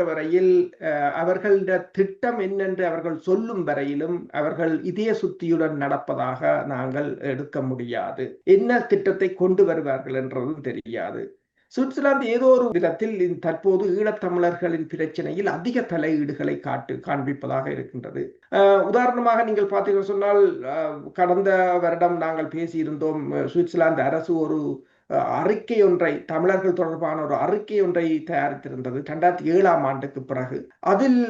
வரையில் அவர்கள திட்டம் என்னென்று அவர்கள் சொல்லும் வரையிலும் அவர்கள் இதய சுத்தியுடன் நடப்பதாக நாங்கள் எடுக்க முடியாது. என்ன திட்டத்தை கொண்டு வருவார்கள் என்றதும் தெரியாது. சுவிட்சர்லாந்து ஏதோ ஒரு விதத்தில் தற்போது ஈழத்தமிழர்களின் பிரச்சனையில் அதிக தலையீடுகளை காண்பிப்பதாக இருக்கின்றது. உதாரணமாக நீங்கள் பார்த்தீர்கள் சொன்னால், கடந்த வருடம் நாங்கள் பேசியிருந்தோம். சுவிட்சர்லாந்து அரசு ஒரு அறிக்கை ஒன்றை, தமிழர்கள் தொடர்பான ஒரு அறிக்கை ஒன்றை தயாரித்திருந்தது 2007ஆம் ஆண்டுக்கு பிறகு. அதில்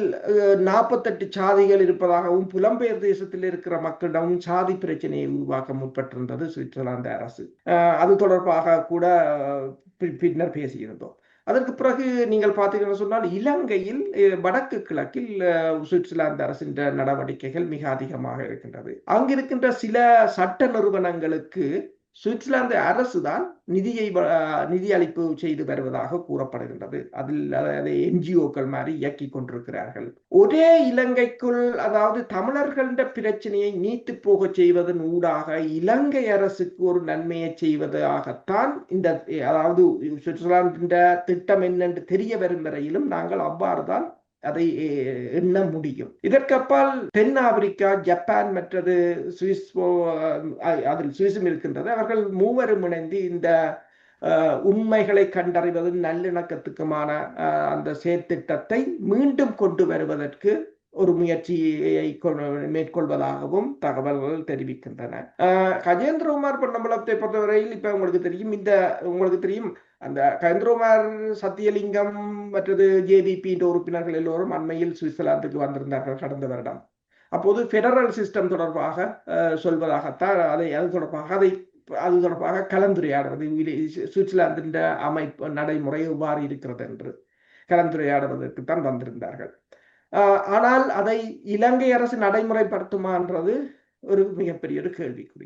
48 சாதிகள் இருப்பதாகவும் புலம்பெயர் தேசத்தில் இருக்கிற மக்களிடமும் சாதி பிரச்சனையை உருவாக்க முற்பட்டிருந்தது சுவிட்சர்லாந்து அரசு. அது தொடர்பாக கூட பின்னர் பேசியிருந்தோம். அதற்கு பிறகு நீங்கள் பார்த்தீங்கன்னு சொன்னால், இலங்கையில் வடக்கு கிழக்கில் சுவிட்சர்லாந்து அரசின் நடவடிக்கைகள் மிக அதிகமாக இருக்கின்றது. அங்கிருக்கின்ற சில சட்ட நிறுவனங்களுக்கு சுவிட்சர்லாந்து அரசுதான் நிதி அளிப்பு செய்து வருவதாக கூறப்படுகின்றது. அதில் அதை என்ஜிஓக்கள் மாதிரி இயக்கி கொண்டிருக்கிறார்கள். ஒரே இலங்கைக்குள், அதாவது தமிழர்கள பிரச்சனையை நீத்து போக செய்வதன் ஊடாக இலங்கை அரசுக்கு ஒரு நன்மையை செய்வதாகத்தான் இந்த, அதாவது சுவிட்சர்லாந்து திட்டம் என்னென்று தெரிய வரும் வரையிலும் நாங்கள் அவ்வாறுதான் அதை எண்ண முடியும். இதற்கப்பால் தென் ஆப்பிரிக்கா, ஜப்பான் மற்றது சுவிஸ், அதில் சுவிஸும் இருக்கின்றது. அவர்கள் மூவரும் இணைந்து இந்த உண்மைகளை கண்டறிவது நல்லிணக்கத்துக்குமான அந்த செயற்திட்டத்தை மீண்டும் கொண்டு வருவதற்கு ஒரு முயற்சியை மேற்கொள்வதாகவும் தகவல்கள் தெரிவிக்கின்றன. கஜேந்திரகுமார் பொன்னம்பலத்தை பொறுத்தவரையில் இப்ப உங்களுக்கு தெரியும் அந்த கஜேந்திரகுமார், சத்தியலிங்கம் மற்றது ஜேவிபி உறுப்பினர்கள் எல்லோரும் அண்மையில் சுவிட்சர்லாந்துக்கு வந்திருந்தார்கள் கடந்த வருடம். அப்போது பெடரல் சிஸ்டம் தொடர்பாக சொல்வதாகத்தான் அது தொடர்பாக கலந்துரையாடுவது, சுவிட்சர்லாந்தின் அமைப்பு நடைமுறை எவ்வாறு இருக்கிறது என்று கலந்துரையாடுவதற்குத்தான் வந்திருந்தார்கள். ஆனால் அதை இலங்கை அரசு நடைமுறைப்படுத்துமா என்றது ஒரு மிகப்பெரிய ஒரு கேள்விக்குறி.